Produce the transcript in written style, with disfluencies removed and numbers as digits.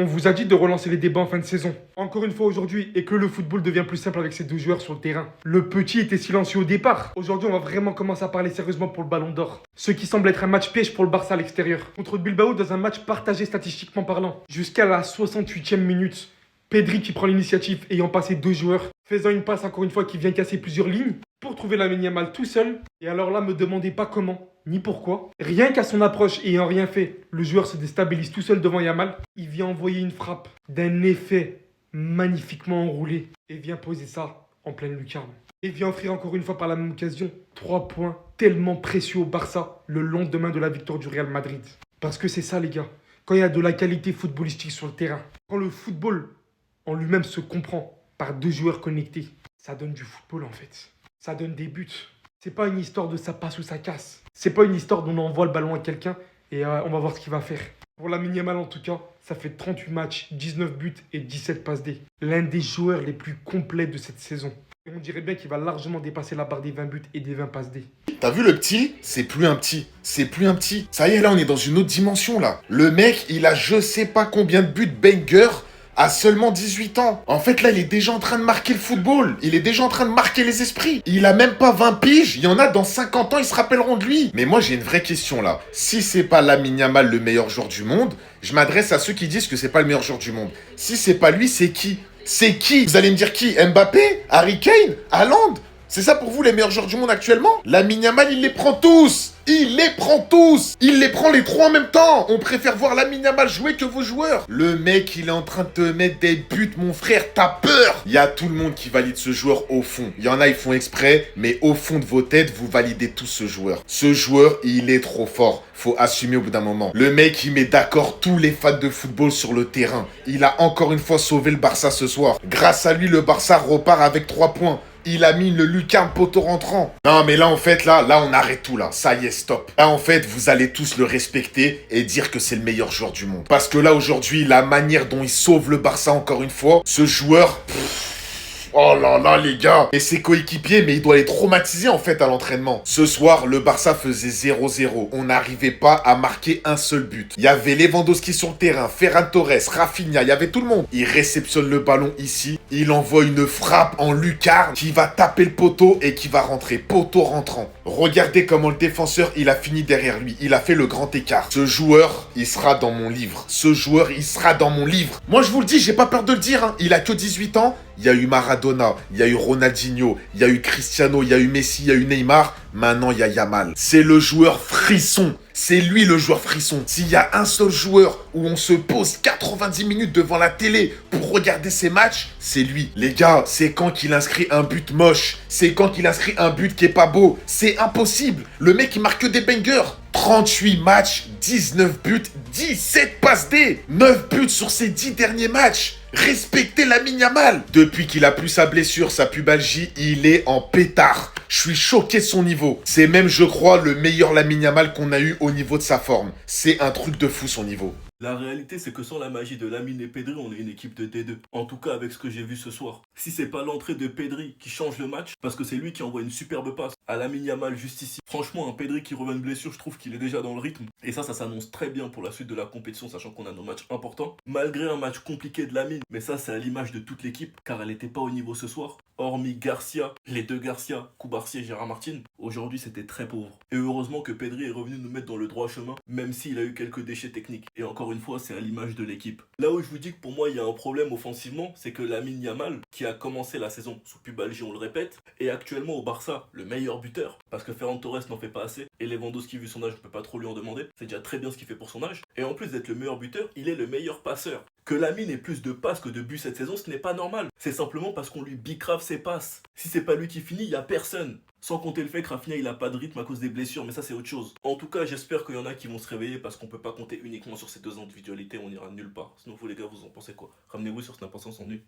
On vous a dit de relancer les débats en fin de saison. Encore une fois aujourd'hui, et que le football devient plus simple avec ces deux joueurs sur le terrain. Le petit était silencieux au départ. Aujourd'hui, on va vraiment commencer à parler sérieusement pour le Ballon d'Or. Ce qui semble être un match piège pour le Barça à l'extérieur. Contre Bilbao dans un match partagé statistiquement parlant. Jusqu'à la 68e minute. Pedri qui prend l'initiative ayant passé deux joueurs, faisant une passe encore une fois qui vient casser plusieurs lignes pour trouver Lamine Yamal tout seul. Et alors là, me demandez pas comment, ni pourquoi. Rien qu'à son approche ayant rien fait, le joueur se déstabilise tout seul devant Yamal. Il vient envoyer une frappe d'un effet magnifiquement enroulé et vient poser ça en pleine lucarne. Et vient offrir encore une fois par la même occasion 3 points tellement précieux au Barça le lendemain de la victoire du Real Madrid. Parce que c'est ça les gars, quand il y a de la qualité footballistique sur le terrain, quand le football en lui-même se comprend par deux joueurs connectés, ça donne du football en fait. Ça donne des buts. C'est pas une histoire de ça passe ou ça casse. C'est pas une histoire d'on envoie le ballon à quelqu'un et on va voir ce qu'il va faire. Pour Lamine Yamal en tout cas, ça fait 38 matchs, 19 buts et 17 passes D. L'un des joueurs les plus complets de cette saison. Et on dirait bien qu'il va largement dépasser la barre des 20 buts et des 20 passes D. T'as vu le petit? C'est plus un petit. C'est plus un petit. Ça y est, là, on est dans une autre dimension, là. Le mec, il a je sais pas combien de buts banger à seulement 18 ans. En fait, là, il est déjà en train de marquer le football. Il est déjà en train de marquer les esprits. Il a même pas 20 piges. Il y en a dans 50 ans, ils se rappelleront de lui. Mais moi, j'ai une vraie question, là. Si c'est pas Lamine Yamal le meilleur joueur du monde, je m'adresse à ceux qui disent que c'est pas le meilleur joueur du monde. Si c'est pas lui, c'est qui? C'est qui? Vous allez me dire qui? Mbappé? Harry Kane? Haaland? C'est ça pour vous les meilleurs joueurs du monde actuellement? Lamine Yamal, il les prend tous. Il les prend tous. Il les prend les trois en même temps. On préfère voir Lamine Yamal jouer que vos joueurs. Le mec, il est en train de te mettre des buts, mon frère. T'as peur? Il y a tout le monde qui valide ce joueur au fond. Il y en a, ils font exprès, mais au fond de vos têtes, vous validez tous ce joueur. Ce joueur, il est trop fort. Faut assumer au bout d'un moment. Le mec, il met d'accord tous les fans de football sur le terrain. Il a encore une fois sauvé le Barça ce soir. Grâce à lui, le Barça repart avec 3 points. Il a mis le lucarne poteau rentrant. Non, mais là, en fait, là, on arrête tout, là. Ça y est, stop. Là, en fait, vous allez tous le respecter et dire que c'est le meilleur joueur du monde. Parce que là, aujourd'hui, la manière dont il sauve le Barça, encore une fois, ce joueur... Oh là là les gars. Et ses coéquipiers, mais il doit les traumatiser en fait à l'entraînement. Ce soir, le Barça faisait 0-0. On n'arrivait pas à marquer un seul but. Il y avait Lewandowski sur le terrain, Ferran Torres, Rafinha, il y avait tout le monde. Il réceptionne le ballon ici. Il envoie une frappe en lucarne qui va taper le poteau et qui va rentrer. Poteau rentrant. Regardez comment le défenseur, il a fini derrière lui. Il a fait le grand écart. Ce joueur, il sera dans mon livre. Ce joueur, il sera dans mon livre. Moi, je vous le dis, j'ai pas peur de le dire. Hein. Il a que 18 ans. Il y a eu Maradona, il y a eu Ronaldinho, il y a eu Cristiano, il y a eu Messi, il y a eu Neymar. Maintenant, il y a Yamal. C'est le joueur frisson. C'est lui le joueur frisson. S'il y a un seul joueur où on se pose 90 minutes devant la télé pour regarder ses matchs, c'est lui. Les gars, c'est quand qu'il inscrit un but moche. C'est quand qu'il inscrit un but qui est pas beau. C'est impossible. Le mec, il marque que des bangers. 38 matchs, 19 buts, 17 passes D. 9 buts sur ses 10 derniers matchs. Respectez Lamine Yamal. Depuis qu'il a plus sa blessure, sa pubalgie, il est en pétard. Je suis choqué de son niveau. C'est même, je crois, le meilleur Lamine Yamal qu'on a eu au niveau de sa forme. C'est un truc de fou son niveau. La réalité, c'est que sans la magie de Lamine et Pedri, on est une équipe de D2. En tout cas, avec ce que j'ai vu ce soir. Si c'est pas l'entrée de Pedri qui change le match, parce que c'est lui qui envoie une superbe passe à Lamine Yamal juste ici. Franchement, un Pedri qui revient de blessure, je trouve qu'il est déjà dans le rythme. Et ça s'annonce très bien pour la suite de la compétition, sachant qu'on a nos matchs importants. Malgré un match compliqué de Lamine, mais ça, c'est à l'image de toute l'équipe, car elle n'était pas au niveau ce soir. Hormis Garcia, les deux Garcia, Koubarsi et Gérard Martin, aujourd'hui c'était très pauvre. Et heureusement que Pedri est revenu nous mettre dans le droit chemin, même s'il a eu quelques déchets techniques. Et encore une fois, c'est à l'image de l'équipe. Là où je vous dis que pour moi il y a un problème offensivement, c'est que Lamine Yamal, qui a commencé la saison sous pubalgie, on le répète, est actuellement au Barça le meilleur buteur, parce que Ferran Torres n'en fait pas assez, et Lewandowski vu son âge, on peut pas trop lui en demander, c'est déjà très bien ce qu'il fait pour son âge. Et en plus d'être le meilleur buteur, il est le meilleur passeur. Que Lamine ait plus de passes que de buts cette saison, ce n'est pas normal. C'est simplement parce qu'on lui bicrave ses passes. Si c'est pas lui qui finit, il y a personne. Sans compter le fait que Rafinha il a pas de rythme à cause des blessures, mais ça c'est autre chose. En tout cas, j'espère qu'il y en a qui vont se réveiller parce qu'on peut pas compter uniquement sur ces deux individualités, on ira nulle part. Sinon vous les gars, vous en pensez quoi? Ramenez-vous sur cette importance en nu.